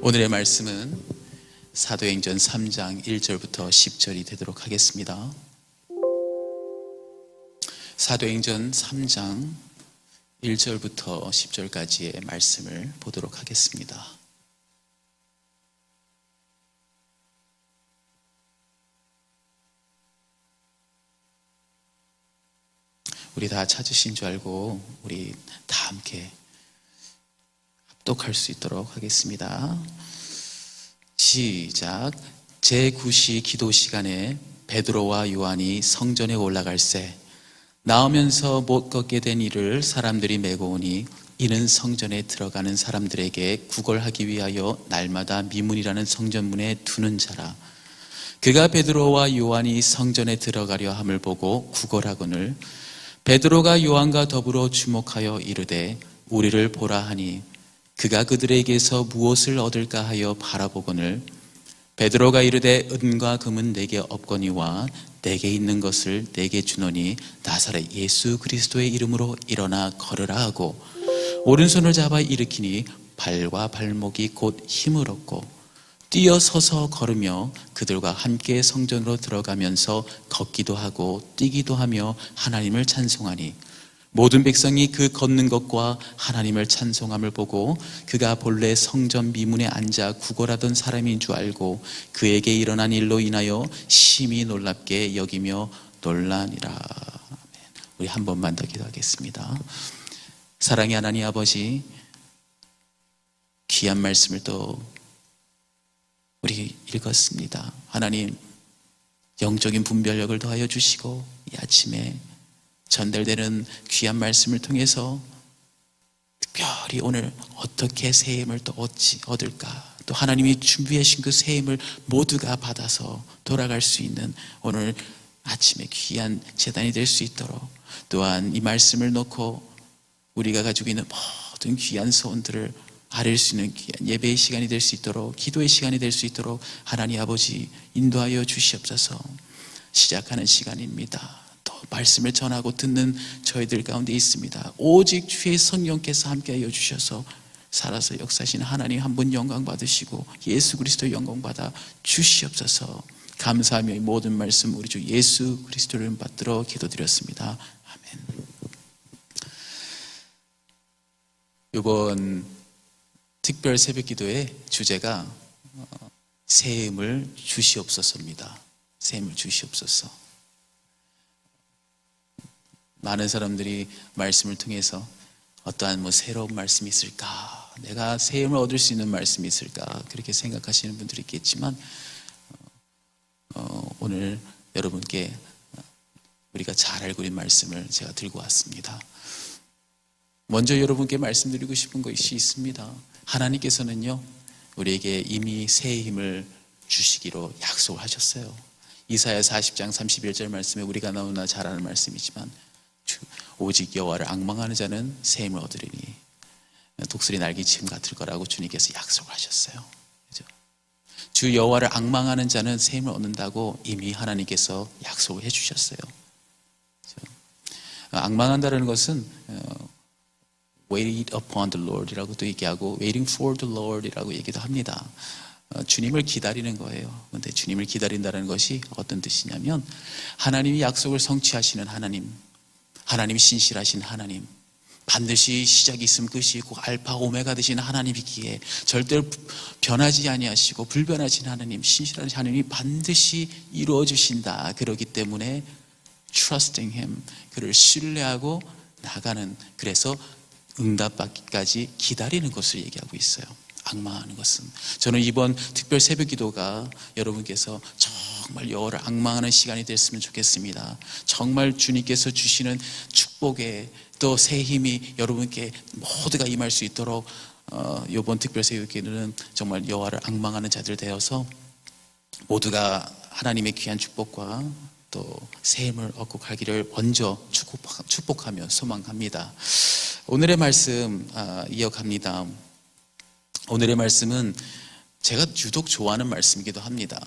오늘의 말씀은 사도행전 3장 1절부터 10절이 되도록 하겠습니다. 사도행전 3장 1절부터 10절까지의 말씀을 보도록 하겠습니다. 우리 다 찾으신 줄 알고 우리 다 함께 합독할 수 있도록 하겠습니다. 시작. 제9시 기도 시간에 베드로와 요한이 성전에 올라갈새 나오면서 못 걷게 된 이를 사람들이 메고 오니 이는 성전에 들어가는 사람들에게 구걸하기 위하여 날마다 미문이라는 성전문에 두는 자라. 그가 베드로와 요한이 성전에 들어가려 함을 보고 구걸하거늘 베드로가 요한과 더불어 주목하여 이르되 우리를 보라 하니 그가 그들에게서 무엇을 얻을까 하여 바라보거늘 베드로가 이르되 은과 금은 내게 없거니와 내게 있는 것을 내게 주노니 나사렛 예수 그리스도의 이름으로 일어나 걸으라 하고 오른손을 잡아 일으키니 발과 발목이 곧 힘을 얻고 뛰어서서 걸으며 그들과 함께 성전으로 들어가면서 걷기도 하고 뛰기도 하며 하나님을 찬송하니 모든 백성이 그 걷는 것과 하나님을 찬송함을 보고 그가 본래 성전 미문에 앉아 구걸하던 사람인 줄 알고 그에게 일어난 일로 인하여 심히 놀랍게 여기며 놀라니라. 우리 한 번만 더 기도하겠습니다. 사랑의 하나님 아버지, 귀한 말씀을 또 우리 읽었습니다. 하나님, 영적인 분별력을 더하여 주시고 이 아침에 전달되는 귀한 말씀을 통해서 특별히 오늘 어떻게 새 힘을 또 얻을까, 또 하나님이 준비해 주신 그 새 힘을 모두가 받아서 돌아갈 수 있는 오늘 아침에 귀한 제단이 될 수 있도록, 또한 이 말씀을 놓고 우리가 가지고 있는 모든 귀한 소원들을 아릴 수 있는 귀한 예배의 시간이 될 수 있도록, 기도의 시간이 될 수 있도록 하나님 아버지 인도하여 주시옵소서. 시작하는 시간입니다. 말씀을 전하고 듣는 저희들 가운데 있습니다. 오직 주의 성령께서 함께하여 주셔서 살아서 역사하시는 하나님 한 분 영광 받으시고 예수 그리스도 영광 받아 주시옵소서. 감사하며 이 모든 말씀 우리 주 예수 그리스도를 받들어 기도드렸습니다. 아멘. 이번 특별 새벽기도의 주제가 새 힘을 주시옵소서입니다. 새 힘을 주시옵소서. 많은 사람들이 말씀을 통해서 어떠한 새로운 말씀이 있을까, 내가 새 힘을 얻을 수 있는 말씀이 있을까, 그렇게 생각하시는 분들이 있겠지만 오늘 여러분께 우리가 잘 알고 있는 말씀을 제가 들고 왔습니다. 먼저 여러분께 말씀드리고 싶은 것이 있습니다. 하나님께서는요 우리에게 이미 새 힘을 주시기로 약속을 하셨어요. 이사야 40장 31절 말씀에 우리가 너무나 잘 아는 말씀이지만 오직 여호와를 앙망하는 자는 새 힘을 얻으리니 독수리 날개치음 같을 거라고 주님께서 약속을 하셨어요. 그죠? 주 여호와를 앙망하는 자는 새 힘을 얻는다고 이미 하나님께서 약속을 해주셨어요. 그죠? 앙망한다는 것은 wait upon the Lord 이라고도 얘기하고 waiting for the Lord 이라고 얘기도 합니다. 주님을 기다리는 거예요. 그런데 주님을 기다린다는 것이 어떤 뜻이냐면 하나님이 약속을 성취하시는 하나님, 하나님이 신실하신 하나님, 반드시 시작이 있으면 끝이 있고 알파 오메가 되시는 하나님이기에 절대로 변하지 아니하시고 불변하신 하나님, 신실하신 하나님이 반드시 이루어 주신다. 그렇기 때문에 trusting Him, 그를 신뢰하고 나가는, 그래서 응답받기까지 기다리는 것을 얘기하고 있어요. 앙망하는 것은, 저는 이번 특별 새벽 기도가 여러분께서 정말 여호와를 앙망하는 시간이 됐으면 좋겠습니다. 정말 주님께서 주시는 축복에 또 새 힘이 여러분께 모두가 임할 수 있도록 이번 특별 새벽 기도는 정말 여호와를 앙망하는 자들 되어서 모두가 하나님의 귀한 축복과 또 새 힘을 얻고 가기를 먼저 축복하며 소망합니다. 오늘의 말씀 이어갑니다. 오늘의 말씀은 제가 유독 좋아하는 말씀이기도 합니다.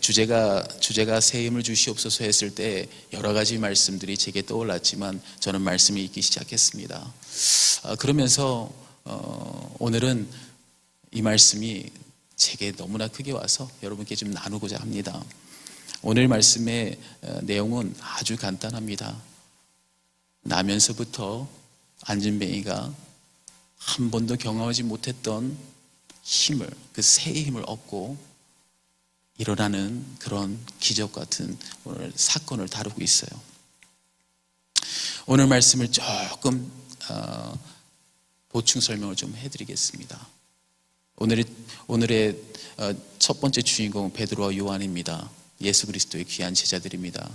주제가 새 힘을 주시옵소서 했을 때 여러 가지 말씀들이 제게 떠올랐지만 저는 말씀이 읽기 시작했습니다. 그러면서 오늘은 이 말씀이 제게 너무나 크게 와서 여러분께 좀 나누고자 합니다. 오늘 말씀의 내용은 아주 간단합니다. 나면서부터 안진뱅이가 한 번도 경험하지 못했던 힘을, 그 새의 힘을 얻고 일어나는 그런 기적 같은 오늘 사건을 다루고 있어요. 오늘 말씀을 조금 보충 설명을 좀 해드리겠습니다. 오늘의 첫 번째 주인공은 베드로와 요한입니다. 예수 그리스도의 귀한 제자들입니다.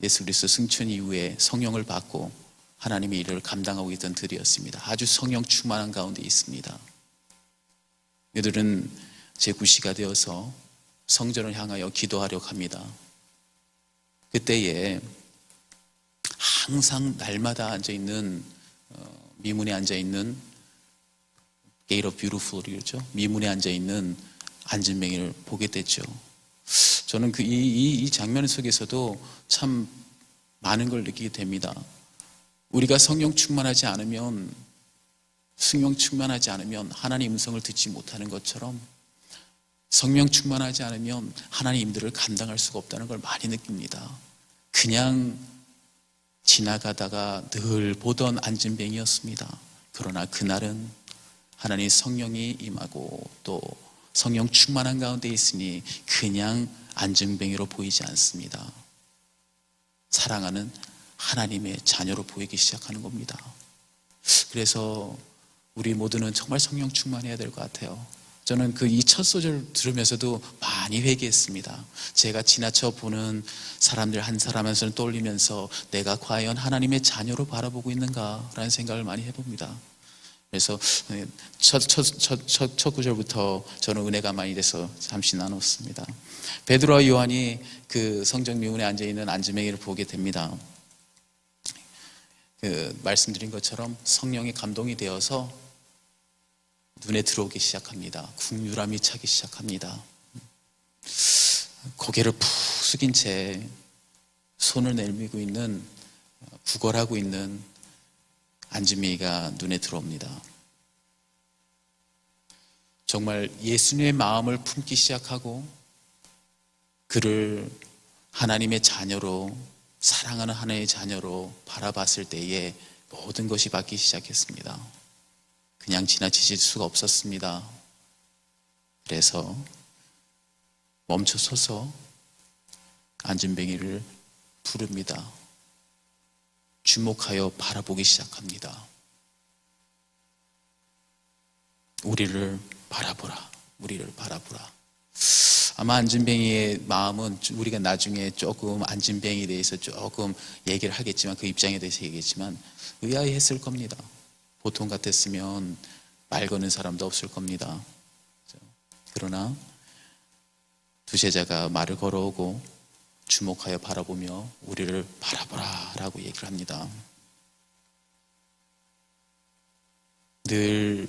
예수 그리스도 승천 이후에 성령을 받고 하나님의 일을 감당하고 있던 들이었습니다. 아주 성령 충만한 가운데 있습니다. 이들은 제9시가 되어서 성전을 향하여 기도하려고 합니다. 그때에 항상 날마다 앉아있는 미문에 앉아있는 Gate of Beautiful이죠. 미문에 앉아있는 안진뱅이를 보게 됐죠. 저는 이 장면 속에서도 참 많은 걸 느끼게 됩니다. 우리가 성령 충만하지 않으면 하나님 음성을 듣지 못하는 것처럼 성령 충만하지 않으면 하나님 임들을 감당할 수가 없다는 걸 많이 느낍니다. 그냥 지나가다가 늘 보던 안진뱅이였습니다. 그러나 그날은 하나님 성령이 임하고 또 성령 충만한 가운데 있으니 그냥 안진뱅이로 보이지 않습니다. 사랑하는 하나님의 자녀로 보이기 시작하는 겁니다. 그래서 우리 모두는 정말 성령 충만해야 될 것 같아요. 저는 이 첫 소절 들으면서도 많이 회개했습니다. 제가 지나쳐 보는 사람들 한 사람 한 사람 떠올리면서 내가 과연 하나님의 자녀로 바라보고 있는가라는 생각을 많이 해봅니다. 그래서 첫 구절부터 저는 은혜가 많이 돼서 잠시 나눴습니다. 베드로와 요한이 그 성전 미문에 앉아있는 안진뱅이를 보게 됩니다. 말씀드린 것처럼 성령이 감동이 되어서 눈에 들어오기 시작합니다. 국률함이 차기 시작합니다. 고개를 푹 숙인 채 손을 내밀고 있는, 구걸하고 있는 안진뱅이가 눈에 들어옵니다. 정말 예수님의 마음을 품기 시작하고 그를 하나님의 자녀로, 사랑하는 하나님의 자녀로 바라봤을 때에 모든 것이 바뀌기 시작했습니다. 그냥 지나치실 수가 없었습니다. 그래서 멈춰서서 안진뱅이를 부릅니다. 주목하여 바라보기 시작합니다. 우리를 바라보라. 우리를 바라보라. 아마 안진뱅이의 마음은 우리가 나중에 조금 안진뱅이에 대해서 조금 얘기를 하겠지만, 그 입장에 대해서 얘기했지만 의아해했을 겁니다. 보통 같았으면 말 거는 사람도 없을 겁니다. 그러나 두 제자가 말을 걸어오고 주목하여 바라보며 우리를 바라보라 라고 얘기를 합니다. 늘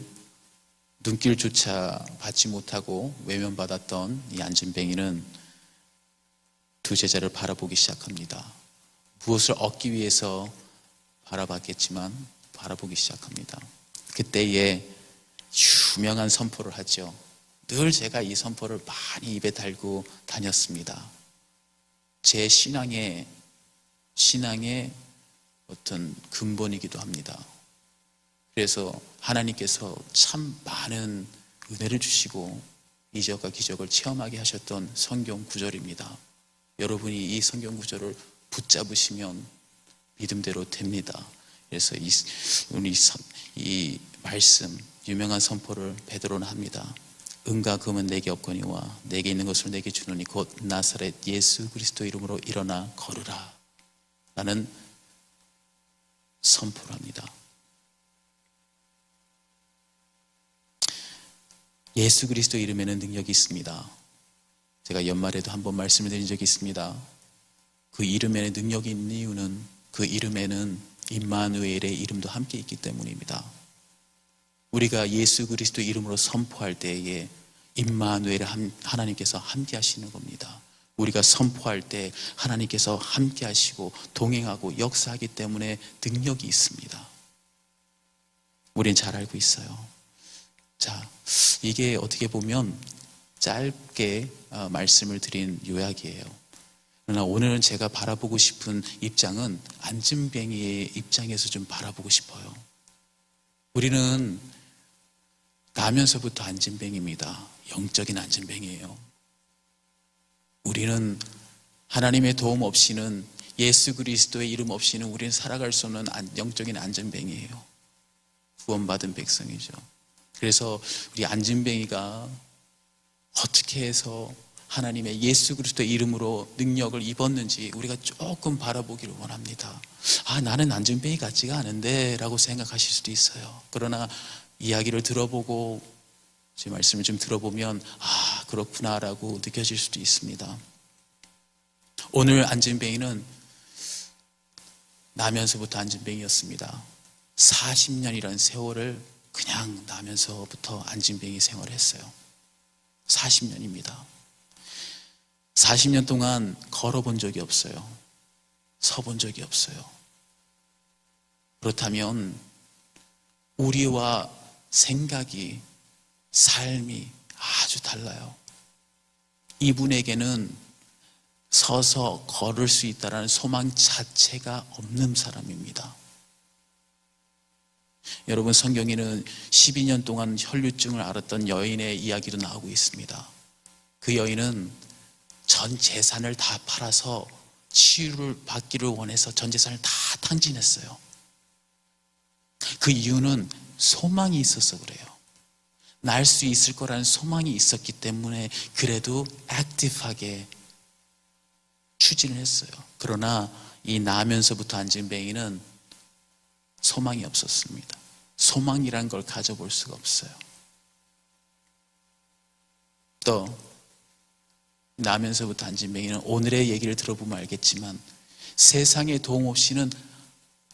눈길조차 받지 못하고 외면받았던 이 안진뱅이는 두 제자를 바라보기 시작합니다. 무엇을 얻기 위해서 바라봤겠지만 바라보기 시작합니다. 그때에 유명한 선포를 하죠. 늘 제가 이 선포를 많이 입에 달고 다녔습니다. 제 신앙의 어떤 근본이기도 합니다. 그래서 하나님께서 참 많은 은혜를 주시고 이적과 기적을 체험하게 하셨던 성경 구절입니다. 여러분이 이 성경 구절을 붙잡으시면 믿음대로 됩니다. 그래서 이 말씀, 유명한 선포를 베드로는 합니다. 은과 금은 내게 없거니와 내게 있는 것을 내게 주노니 곧 나사렛 예수 그리스도 이름으로 일어나 걸으라 라는 선포를 합니다. 예수 그리스도 이름에는 능력이 있습니다. 제가 연말에도 한번 말씀을 드린 적이 있습니다. 그 이름에는 능력이 있는 이유는 그 이름에는 임마누엘의 이름도 함께 있기 때문입니다. 우리가 예수 그리스도 이름으로 선포할 때에 임마누엘 하나님께서 함께 하시는 겁니다. 우리가 선포할 때 하나님께서 함께 하시고 동행하고 역사하기 때문에 능력이 있습니다. 우린 잘 알고 있어요. 자, 이게 어떻게 보면 짧게 말씀을 드린 요약이에요. 그러나 오늘은 제가 바라보고 싶은 입장은 안진뱅이의 입장에서 좀 바라보고 싶어요. 우리는 나면서부터 안진뱅이입니다. 영적인 안진뱅이에요. 우리는 하나님의 도움 없이는, 예수 그리스도의 이름 없이는 우리는 살아갈 수 없는 영적인 안진뱅이에요. 구원받은 백성이죠. 그래서 우리 안진뱅이가 어떻게 해서 하나님의 예수 그리스도의 이름으로 능력을 입었는지 우리가 조금 바라보기를 원합니다. 나는 안진뱅이 같지가 않은데 라고 생각하실 수도 있어요. 그러나 이야기를 들어보고 제 말씀을 좀 들어보면 그렇구나 라고 느껴질 수도 있습니다. 오늘 안진뱅이는 나면서부터 안진뱅이였습니다. 40년이라는 세월을 그냥 나면서부터 안진뱅이 생활을 했어요. 40년입니다. 40년 동안 걸어본 적이 없어요. 서본 적이 없어요. 그렇다면 우리와 생각이, 삶이 아주 달라요. 이분에게는 서서 걸을 수 있다는 소망 자체가 없는 사람입니다. 여러분, 성경에는 12년 동안 혈류증을 앓았던 여인의 이야기도 나오고 있습니다. 그 여인은 전 재산을 다 팔아서 치유를 받기를 원해서 전 재산을 다 탕진했어요. 그 이유는 소망이 있어서 그래요. 날 수 있을 거라는 소망이 있었기 때문에 그래도 액티브하게 추진을 했어요. 그러나 이 나면서부터 안진뱅이는 소망이 없었습니다. 소망이란 걸 가져볼 수가 없어요. 또 나면서부터 안진뱅이는 오늘의 얘기를 들어보면 알겠지만 세상의 도움 없이는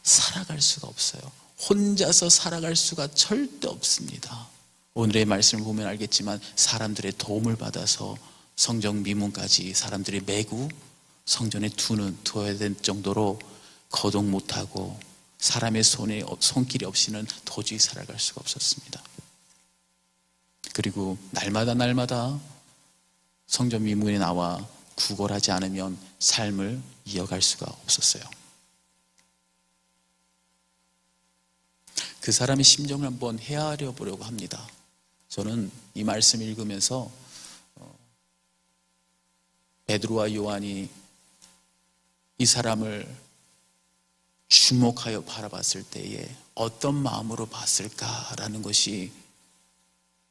살아갈 수가 없어요. 혼자서 살아갈 수가 절대 없습니다. 오늘의 말씀을 보면 알겠지만 사람들의 도움을 받아서 성경 미문까지 사람들이 메고 성전에 두어야 될 정도로 거동 못하고 사람의 손길이 없이는 도저히 살아갈 수가 없었습니다. 그리고 날마다 성전 미문에 나와 구걸하지 않으면 삶을 이어갈 수가 없었어요. 그 사람의 심정을 한번 헤아려 보려고 합니다. 저는 이 말씀을 읽으면서 베드로와 요한이 이 사람을 주목하여 바라봤을 때에 어떤 마음으로 봤을까라는 것이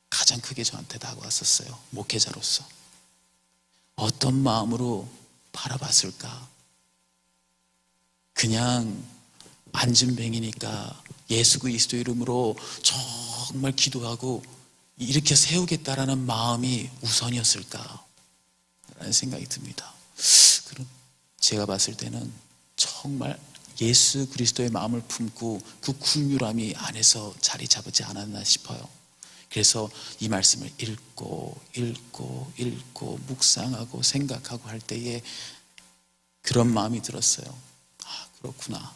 가장 크게 저한테 다가왔었어요. 목회자로서 어떤 마음으로 바라봤을까? 그냥 안진뱅이니까 예수 그리스도 이름으로 정말 기도하고 이렇게 세우겠다라는 마음이 우선이었을까? 라는 생각이 듭니다. 그럼 제가 봤을 때는 정말 예수 그리스도의 마음을 품고 그 긍휼함이 안에서 자리 잡지 않았나 싶어요. 그래서 이 말씀을 읽고 묵상하고 생각하고 할 때에 그런 마음이 들었어요. 그렇구나.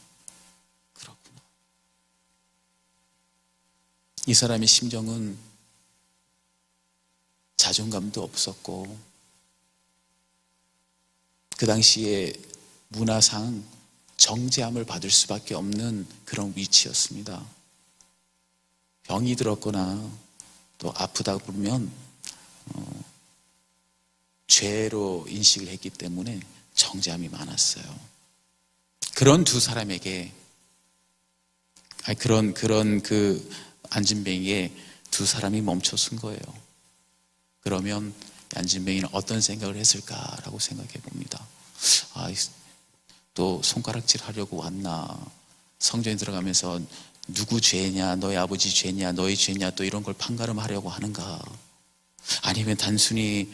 이 사람의 심정은 자존감도 없었고 그 당시에 문화상 정죄함을 받을 수밖에 없는 그런 위치였습니다. 병이 들었거나 또 아프다 보면 죄로 인식을 했기 때문에 정죄함이 많았어요. 그런 두 사람에게 그런 그 안진뱅이에 두 사람이 멈춰선 거예요. 그러면 안진뱅이는 어떤 생각을 했을까라고 생각해 봅니다. 또 손가락질 하려고 왔나? 성전에 들어가면서 누구 죄냐, 너희 아버지 죄냐, 너희 죄냐, 또 이런 걸 판가름하려고 하는가? 아니면 단순히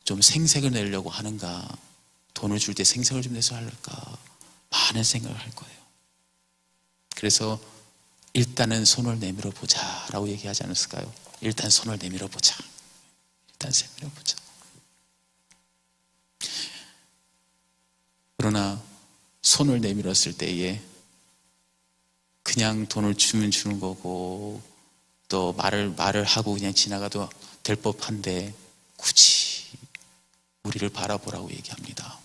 좀 생색을 내려고 하는가? 돈을 줄 때 생색을 좀 내서 할까? 많은 생각을 할 거예요. 그래서 일단은 손을 내밀어 보자 라고 얘기하지 않았을까요? 일단 손을 내밀어 보자. 그러나 손을 내밀었을 때에 그냥 돈을 주면 주는 거고 또 말을 하고 그냥 지나가도 될 법한데 굳이 우리를 바라보라고 얘기합니다.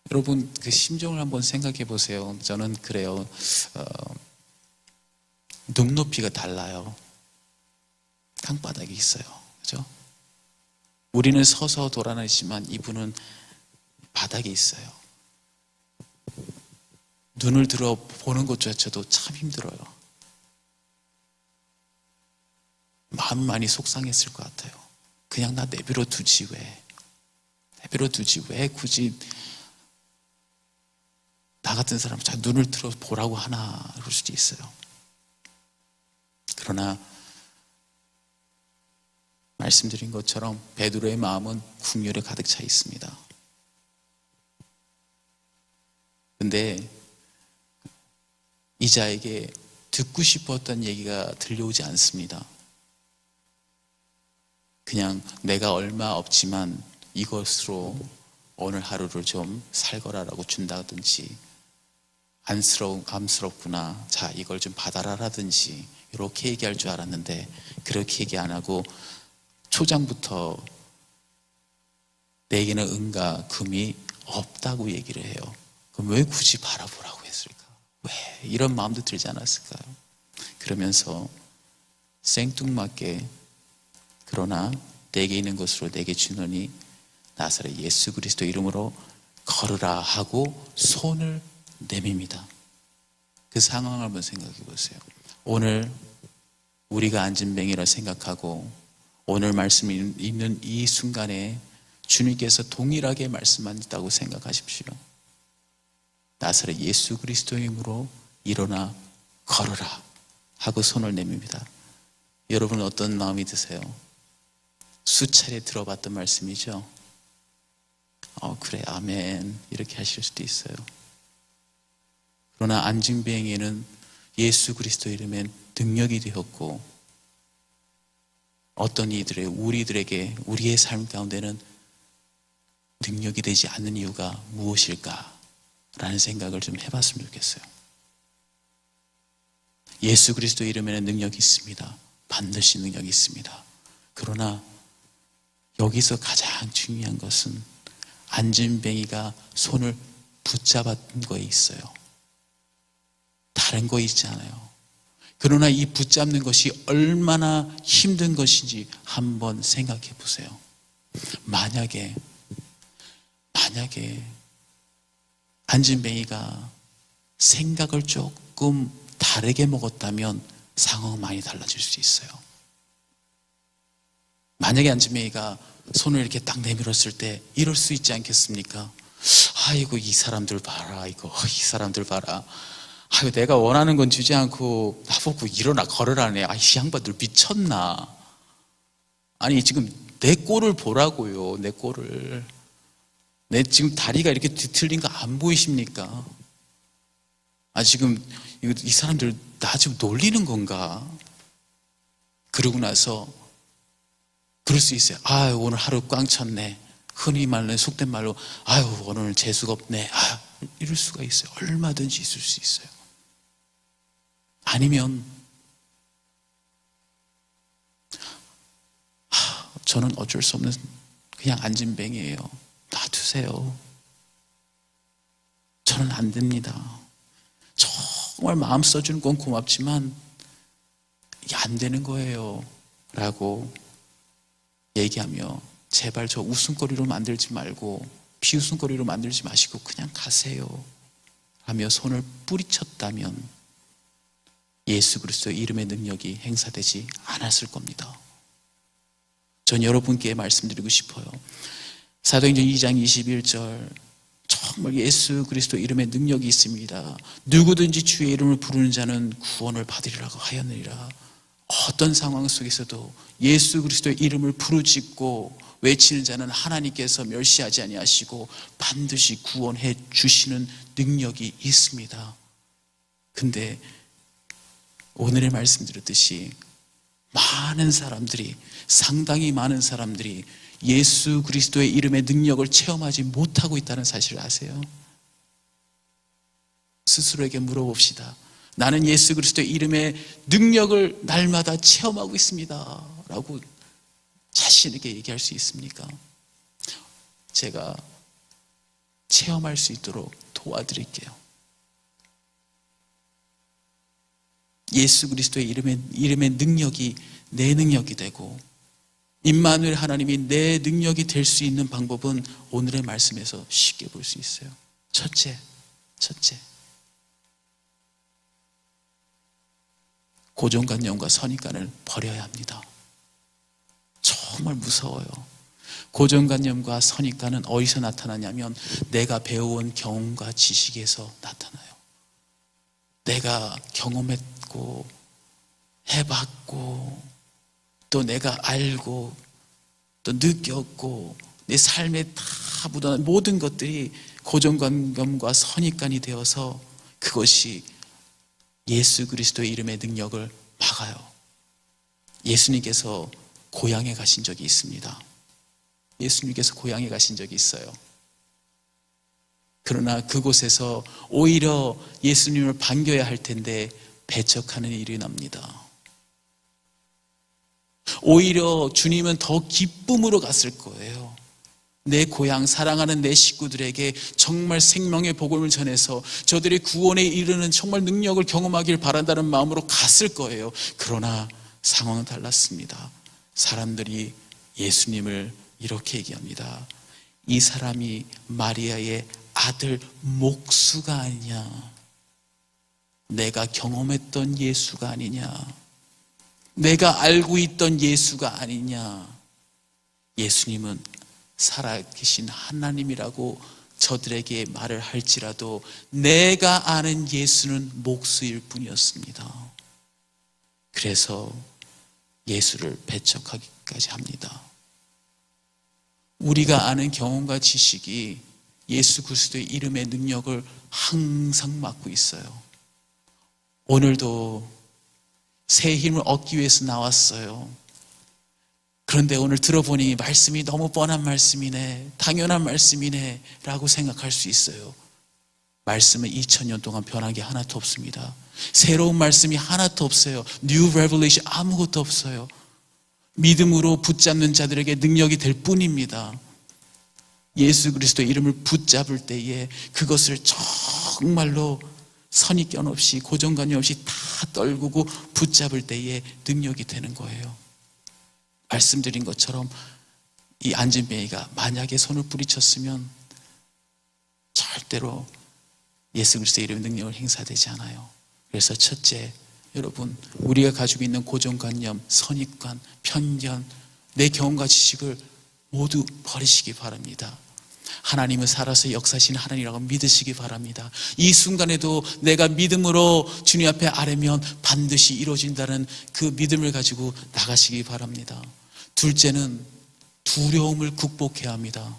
여러분 그 심정을 한번 생각해 보세요. 저는 그래요. 눈높이가 달라요. 땅바닥이 있어요. 그죠? 우리는 서서 돌아다니지만 이분은 바닥에 있어요. 눈을 들어 보는 것조차도 참 힘들어요. 마음이 많이 속상했을 것 같아요. 그냥 나 내버려 두지 왜 굳이 나 같은 사람 자 눈을 들어 보라고 하나 그럴 수도 있어요. 그러나 말씀드린 것처럼 베드로의 마음은 긍휼에 가득 차 있습니다. 근데 이 자에게 듣고 싶었던 얘기가 들려오지 않습니다. 그냥 내가 얼마 없지만 이것으로 오늘 하루를 좀 살거라라고 준다든지 안쓰럽구나 자 이걸 좀 받아라라든지 이렇게 얘기할 줄 알았는데 그렇게 얘기 안 하고 초장부터 내게는 은과 금이 없다고 얘기를 해요. 그럼 왜 굳이 바라보라고 했을까? 왜 이런 마음도 들지 않았을까요? 그러면서 생뚱맞게 그러나 내게 있는 것으로 내게 주노니 나사렛 예수 그리스도 이름으로 걸으라 하고 손을 내밉니다. 그 상황을 한번 생각해 보세요. 오늘 우리가 안진뱅이라 생각하고 오늘 말씀 읽는 이 순간에 주님께서 동일하게 말씀하셨다고 생각하십시오. 나사렛 예수 그리스도의 이름으로 일어나 걸어라 하고 손을 내밉니다. 여러분 어떤 마음이 드세요? 수차례 들어봤던 말씀이죠. 그래 아멘 이렇게 하실 수도 있어요. 그러나 안진뱅이에는 예수 그리스도 이름엔 능력이 되었고 어떤 이들의 우리들에게 우리의 삶 가운데는 능력이 되지 않는 이유가 무엇일까? 라는 생각을 좀 해봤으면 좋겠어요. 예수 그리스도 이름에는 능력이 있습니다. 반드시 능력이 있습니다. 그러나 여기서 가장 중요한 것은 안진뱅이가 손을 붙잡았던 거에 있어요. 다른 거 있지 않아요. 그러나 이 붙잡는 것이 얼마나 힘든 것인지 한번 생각해 보세요. 만약에 안진뱅이가 생각을 조금 다르게 먹었다면 상황은 많이 달라질 수 있어요. 만약에 안진뱅이가 손을 이렇게 딱 내밀었을 때 이럴 수 있지 않겠습니까? 아이고 이 사람들 봐라 이 사람들 봐라. 아유, 내가 원하는 건 주지 않고 나보고 일어나 걸으라네. 이 양반들 미쳤나? 아니 지금 내 꼴을 보라고요. 내 꼴을. 내 지금 다리가 이렇게 뒤틀린 거 안 보이십니까? 지금 이 사람들 나 지금 놀리는 건가? 그러고 나서 그럴 수 있어요. 오늘 하루 꽝 쳤네. 흔히 말하는 속된 말로 오늘 재수가 없네. 이럴 수가 있어요. 얼마든지 있을 수 있어요. 아니면 저는 어쩔 수 없는 그냥 안진뱅이에요. 놔두세요. 저는 안 됩니다. 정말 마음 써주는 건 고맙지만 이게 안 되는 거예요 라고 얘기하며 제발 저 웃음거리로 만들지 말고 비웃음거리로 만들지 마시고 그냥 가세요 하며 손을 뿌리쳤다면 예수 그리스도의 이름의 능력이 행사되지 않았을 겁니다. 전 여러분께 말씀드리고 싶어요. 사도행전 2장 21절 정말 예수 그리스도 이름의 능력이 있습니다. 누구든지 주의 이름을 부르는 자는 구원을 받으리라고 하였느니라. 어떤 상황 속에서도 예수 그리스도의 이름을 부르짖고 외치는 자는 하나님께서 멸시하지 아니하시고 반드시 구원해 주시는 능력이 있습니다. 근데 오늘의 말씀 드렸듯이 상당히 많은 사람들이 예수 그리스도의 이름의 능력을 체험하지 못하고 있다는 사실을 아세요? 스스로에게 물어봅시다. 나는 예수 그리스도의 이름의 능력을 날마다 체험하고 있습니다 라고 자신에게 얘기할 수 있습니까? 제가 체험할 수 있도록 도와드릴게요. 예수 그리스도의 이름의 능력이 내 능력이 되고 임마누엘 하나님이 내 능력이 될 수 있는 방법은 오늘의 말씀에서 쉽게 볼 수 있어요. 첫째, 고정관념과 선입관을 버려야 합니다. 정말 무서워요. 고정관념과 선입관은 어디서 나타나냐면 내가 배워온 경험과 지식에서 나타나요. 내가 경험했고 해봤고 또 내가 알고 또 느꼈고 내 삶에 다 묻어난 모든 것들이 고정관념과 선입관이 되어서 그것이 예수 그리스도의 이름의 능력을 막아요. 예수님께서 고향에 가신 적이 있습니다. 예수님께서 고향에 가신 적이 있어요. 그러나 그곳에서 오히려 예수님을 반겨야 할 텐데 배척하는 일이 납니다. 오히려 주님은 더 기쁨으로 갔을 거예요. 내 고향 사랑하는 내 식구들에게 정말 생명의 복음을 전해서 저들의 구원에 이르는 정말 능력을 경험하길 바란다는 마음으로 갔을 거예요. 그러나 상황은 달랐습니다. 사람들이 예수님을 이렇게 얘기합니다. 이 사람이 마리아의 아들 목수가 아니냐, 내가 경험했던 예수가 아니냐, 내가 알고 있던 예수가 아니냐. 예수님은 살아계신 하나님이라고 저들에게 말을 할지라도 내가 아는 예수는 목수일 뿐이었습니다. 그래서 예수를 배척하기까지 합니다. 우리가 아는 경험과 지식이 예수 그리스도의 이름의 능력을 항상 막고 있어요. 오늘도 새 힘을 얻기 위해서 나왔어요. 그런데 오늘 들어보니 말씀이 너무 뻔한 말씀이네, 당연한 말씀이네 라고 생각할 수 있어요. 말씀은 2000년 동안 변한 게 하나도 없습니다. 새로운 말씀이 하나도 없어요. New Revelation 아무것도 없어요. 믿음으로 붙잡는 자들에게 능력이 될 뿐입니다. 예수 그리스도의 이름을 붙잡을 때에 그것을 정말로 선입견 없이 고정관념 없이 다 떨구고 붙잡을 때에 능력이 되는 거예요. 말씀드린 것처럼 이 안진뱅이가 만약에 손을 부리쳤으면 절대로 예수 그리스도의 이름의 능력을 행사되지 않아요. 그래서 첫째, 여러분, 우리가 가지고 있는 고정관념, 선입관, 편견, 내 경험과 지식을 모두 버리시기 바랍니다. 하나님은 살아서 역사하시는 하나님이라고 믿으시기 바랍니다. 이 순간에도 내가 믿음으로 주님 앞에 아뢰면 반드시 이루어진다는 그 믿음을 가지고 나가시기 바랍니다. 둘째는 두려움을 극복해야 합니다.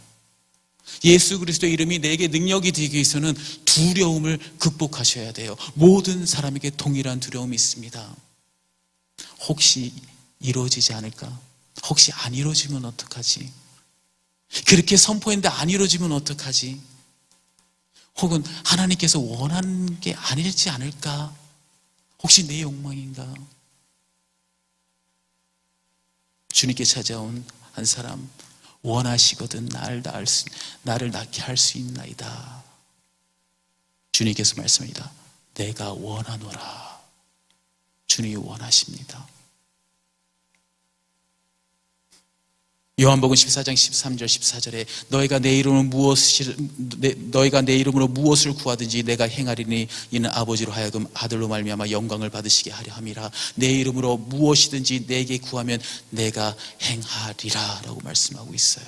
예수 그리스도의 이름이 내게 능력이 되기 위해서는 두려움을 극복하셔야 돼요. 모든 사람에게 동일한 두려움이 있습니다. 혹시 이루어지지 않을까? 혹시 안 이루어지면 어떡하지? 그렇게 선포했는데 안 이루어지면 어떡하지? 혹은 하나님께서 원하는 게 아니지 않을까? 혹시 내 욕망인가? 주님께 찾아온 한 사람, 원하시거든 나를 낳게 할 수 있나이다. 주님께서 말씀합니다. 내가 원하노라. 주님이 원하십니다. 요한복음 14장 13절 14절에 너희가 내 이름으로 무엇을 구하든지 내가 행하리니 이는 아버지로 하여금 아들로 말미암아 영광을 받으시게 하려 함이라. 내 이름으로 무엇이든지 내게 구하면 내가 행하리라 라고 말씀하고 있어요.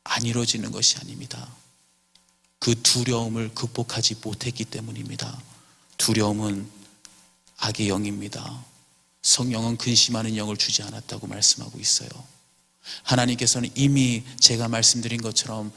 안 이루어지는 것이 아닙니다. 그 두려움을 극복하지 못했기 때문입니다. 두려움은 악의 영입니다. 성령은 근심하는 영을 주지 않았다고 말씀하고 있어요. 하나님께서는 이미 제가 말씀드린 것처럼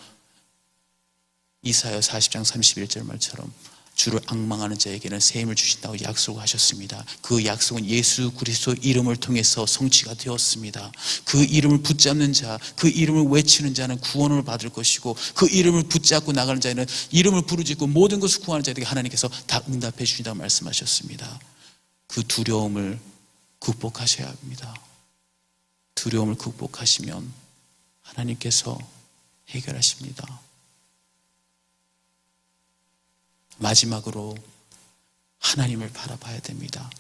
이사야 40장 31절 말처럼 주를 앙망하는 자에게는 새 힘을 주신다고 약속하셨습니다. 그 약속은 예수 그리스도 이름을 통해서 성취가 되었습니다. 그 이름을 붙잡는 자, 그 이름을 외치는 자는 구원을 받을 것이고, 그 이름을 붙잡고 나가는 자는 이름을 부르짖고 모든 것을 구하는 자에게 하나님께서 다 응답해 주신다고 말씀하셨습니다. 그 두려움을 극복하셔야 합니다. 두려움을 극복하시면 하나님께서 해결하십니다. 마지막으로 하나님을 바라봐야 됩니다.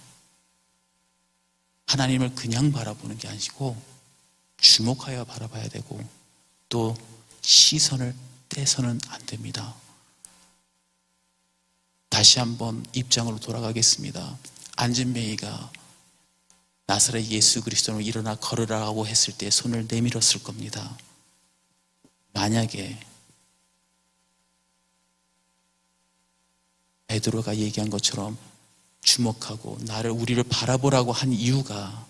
하나님을 그냥 바라보는 게 아니고 주목하여 바라봐야 되고, 또 시선을 떼서는 안 됩니다. 다시 한번 입장으로 돌아가겠습니다. 안진뱅이가 나사렛 예수 그리스도로 일어나 걸으라고 했을 때 손을 내밀었을 겁니다. 만약에 베드로가 얘기한 것처럼 주목하고 우리를 바라보라고 한 이유가,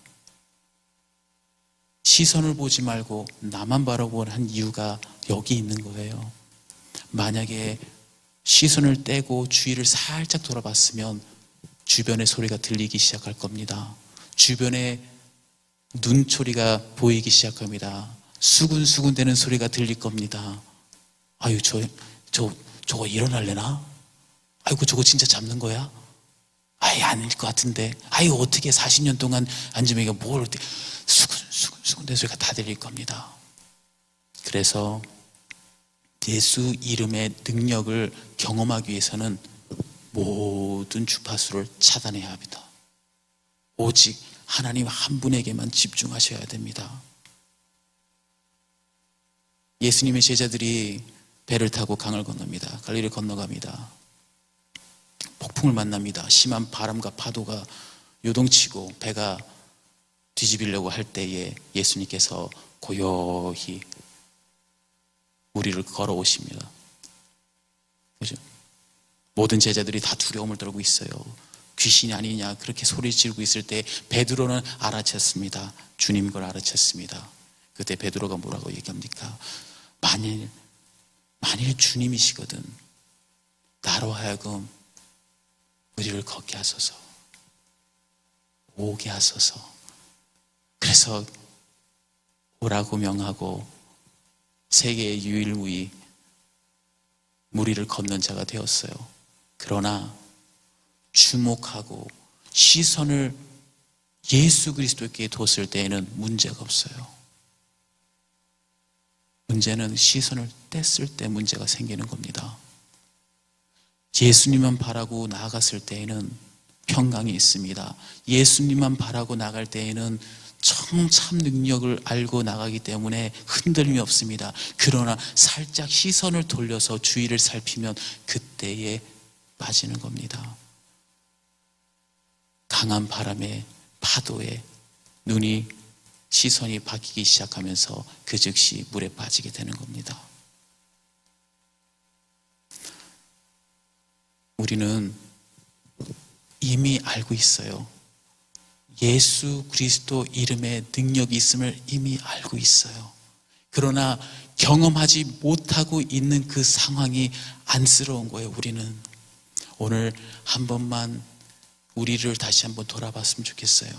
시선을 보지 말고 나만 바라보고 한 이유가 여기 있는 거예요. 만약에 시선을 떼고 주위를 살짝 돌아봤으면 주변의 소리가 들리기 시작할 겁니다. 주변에 눈초리가 보이기 시작합니다. 수군수군 되는 소리가 들릴 겁니다. 아유, 저거 일어날래나? 아이고, 저거 진짜 잡는 거야? 아이, 아닐 것 같은데. 아이, 어떻게 40년 동안 안진뱅이가 뭘 어떻게 수군 되는 소리가 다 들릴 겁니다. 그래서 예수 이름의 능력을 경험하기 위해서는 모든 주파수를 차단해야 합니다. 오직 하나님 한 분에게만 집중하셔야 됩니다. 예수님의 제자들이 배를 타고 강을 건넙니다. 갈릴리를 건너갑니다. 폭풍을 만납니다. 심한 바람과 파도가 요동치고 배가 뒤집히려고 할 때에 예수님께서 고요히 우리를 걸어오십니다. 그죠? 모든 제자들이 다 두려움을 떨고 있어요. 귀신이 아니냐 그렇게 소리 지르고 있을 때 베드로는 알아챘습니다. 주님 걸 알아챘습니다. 그때 베드로가 뭐라고 얘기합니까? 만일 주님이시거든 나로 하여금 우리를 걷게 하소서, 오게 하소서. 그래서 오라고 명하고 세계의 유일무이 무리를 걷는 자가 되었어요. 그러나 주목하고 시선을 예수 그리스도께 뒀을 때에는 문제가 없어요. 문제는 시선을 뗐을 때 문제가 생기는 겁니다. 예수님만 바라고 나아갔을 때에는 평강이 있습니다. 예수님만 바라고 나갈 때에는 참 능력을 알고 나가기 때문에 흔들림이 없습니다. 그러나 살짝 시선을 돌려서 주위를 살피면 그때에 빠지는 겁니다. 강한 바람에 파도에 시선이 바뀌기 시작하면서 그 즉시 물에 빠지게 되는 겁니다. 우리는 이미 알고 있어요. 예수 그리스도 이름의 능력이 있음을 이미 알고 있어요. 그러나 경험하지 못하고 있는 그 상황이 안쓰러운 거예요. 우리는 오늘 한 번만 우리를 다시 한번 돌아봤으면 좋겠어요.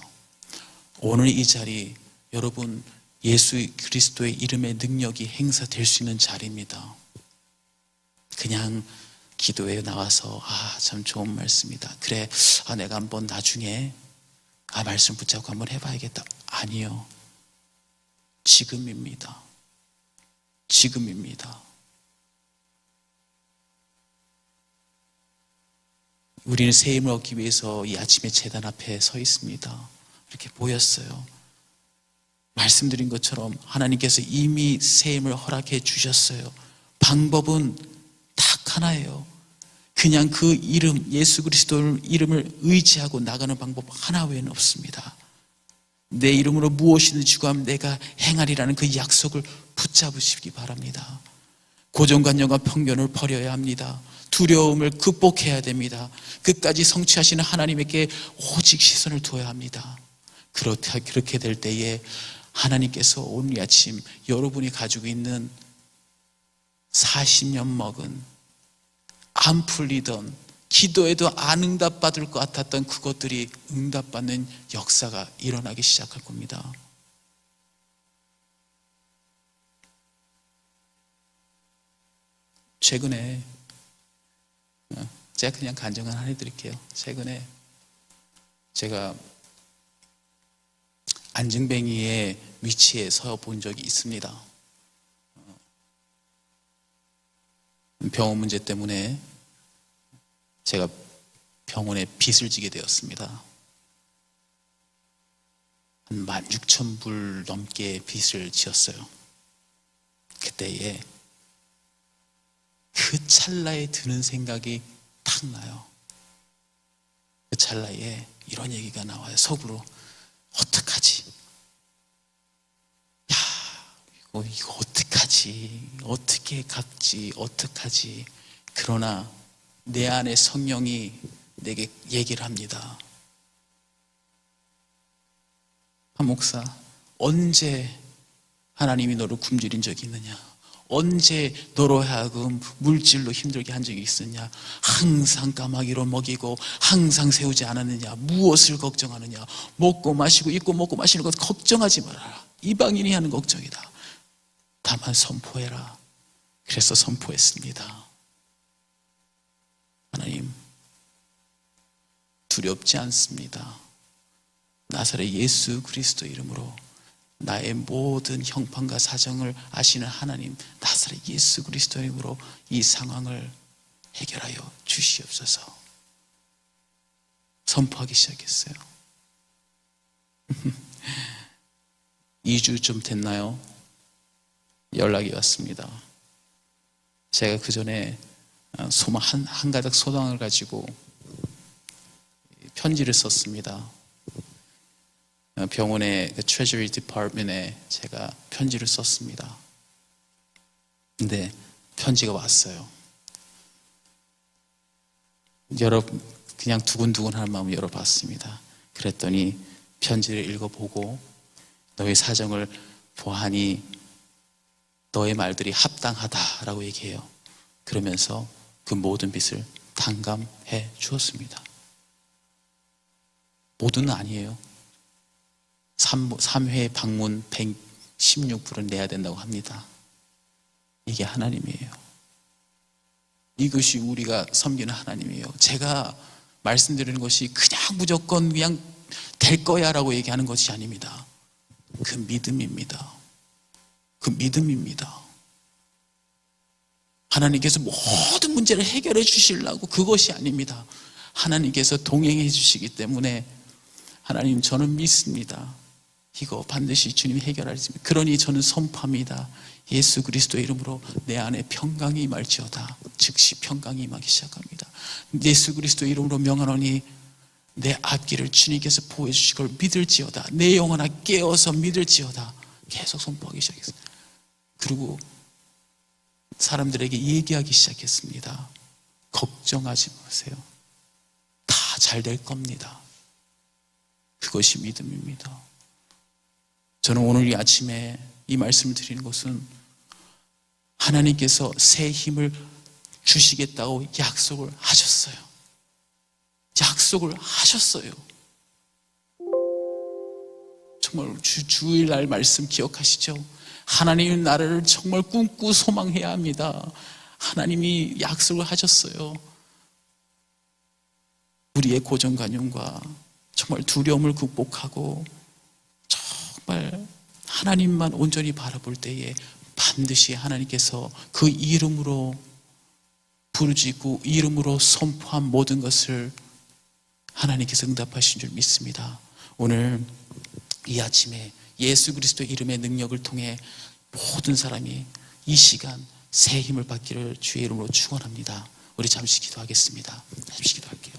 오늘 이 자리, 여러분 예수 그리스도의 이름의 능력이 행사될 수 있는 자리입니다. 그냥 기도에 나와서 참 좋은 말씀이다. 그래, 내가 한번 나중에 말씀 붙잡고 한번 해봐야겠다. 아니요. 지금입니다. 지금입니다. 우리는 새 힘을 얻기 위해서 이 아침에 제단 앞에 서 있습니다. 이렇게 모였어요. 말씀드린 것처럼 하나님께서 이미 새 힘을 허락해 주셨어요. 방법은 딱 하나예요. 그냥 그 이름, 예수 그리스도 이름을 의지하고 나가는 방법 하나 외에는 없습니다. 내 이름으로 무엇이든지 구하면 내가 행하리라는 그 약속을 붙잡으시기 바랍니다. 고정관념과 편견을 버려야 합니다. 두려움을 극복해야 됩니다. 끝까지 성취하시는 하나님에게 오직 시선을 두어야 합니다. 그렇게 될 때에 하나님께서 오늘 아침 여러분이 가지고 있는 40년 먹은 안 풀리던 기도해도 안 응답받을 것 같았던 그것들이 응답받는 역사가 일어나기 시작할 겁니다. 최근에 제가 그냥 간증을 하나 해드릴게요. 최근에 제가 안증뱅이의 위치에 서 본 적이 있습니다. 병원 문제 때문에 제가 병원에 빚을 지게 되었습니다. 한 16,000불 넘게 빚을 지었어요. 그때에 그 찰나에 드는 생각이 탁 나요. 그 찰나에 이런 얘기가 나와요. 속으로 어떡하지? 야, 이거 어떡하지? 어떻게 갚지? 어떡하지? 그러나 내 안에 성령이 내게 얘기를 합니다. 한 목사, 언제 하나님이 너를 굶주린 적이 있느냐? 언제 너로 하여금 물질로 힘들게 한 적이 있었냐? 항상 까마귀로 먹이고 항상 세우지 않았느냐? 무엇을 걱정하느냐? 먹고 마시고 입고 먹고 마시는 것 걱정하지 말아라. 이방인이 하는 걱정이다. 다만 선포해라. 그래서 선포했습니다. 하나님, 두렵지 않습니다. 나사렛 예수 그리스도 이름으로 나의 모든 형편과 사정을 아시는 하나님, 나사렛 예수 그리스도 이름으로 이 상황을 해결하여 주시옵소서. 선포하기 시작했어요. 2주쯤 됐나요? 연락이 왔습니다. 제가 그 전에 소망 한 가닥 소망을 가지고 편지를 썼습니다. 병원의 트레저리 디파트먼트에 제가 편지를 썼습니다. 근데 편지가 왔어요. 그냥 두근두근한 마음을 열어봤습니다. 그랬더니 편지를 읽어보고 너의 사정을 보아하니 너의 말들이 합당하다라고 얘기해요. 그러면서 그 모든 빚을 탕감해 주었습니다. 모두는 아니에요. 3회 방문 116불은 내야 된다고 합니다. 이게 하나님이에요. 이것이 우리가 섬기는 하나님이에요. 제가 말씀드리는 것이 그냥 무조건 그냥 될 거야 라고 얘기하는 것이 아닙니다. 그 믿음입니다. 그 믿음입니다. 하나님께서 모든 문제를 해결해 주시려고 그것이 아닙니다. 하나님께서 동행해 주시기 때문에 하나님, 저는 믿습니다. 이거 반드시 주님이 해결하십니다. 그러니 저는 선포합니다. 예수 그리스도의 이름으로 내 안에 평강이 임할지어다. 즉시 평강이 임하기 시작합니다. 예수 그리스도의 이름으로 명하노니 내 앞길을 주님께서 보호해 주실 걸 믿을지어다. 내 영혼아 깨어서 믿을지어다. 계속 선포하기 시작했습니다. 그리고 사람들에게 얘기하기 시작했습니다. 걱정하지 마세요. 다 잘 될 겁니다. 그것이 믿음입니다. 저는 오늘 이 아침에 이 말씀을 드리는 것은 하나님께서 새 힘을 주시겠다고 약속을 하셨어요. 약속을 하셨어요. 정말 주일날 말씀 기억하시죠? 하나님의 나라를 정말 꿈꾸고 소망해야 합니다. 하나님이 약속을 하셨어요. 우리의 고정관념과 정말 두려움을 극복하고 정말 하나님만 온전히 바라볼 때에 반드시 하나님께서 그 이름으로 부르짖고 이름으로 선포한 모든 것을 하나님께서 응답하신 줄 믿습니다. 오늘 이 아침에 예수 그리스도의 이름의 능력을 통해 모든 사람이 이 시간 새 힘을 받기를 주의 이름으로 축원합니다. 우리 잠시 기도하겠습니다. 잠시 기도할게요.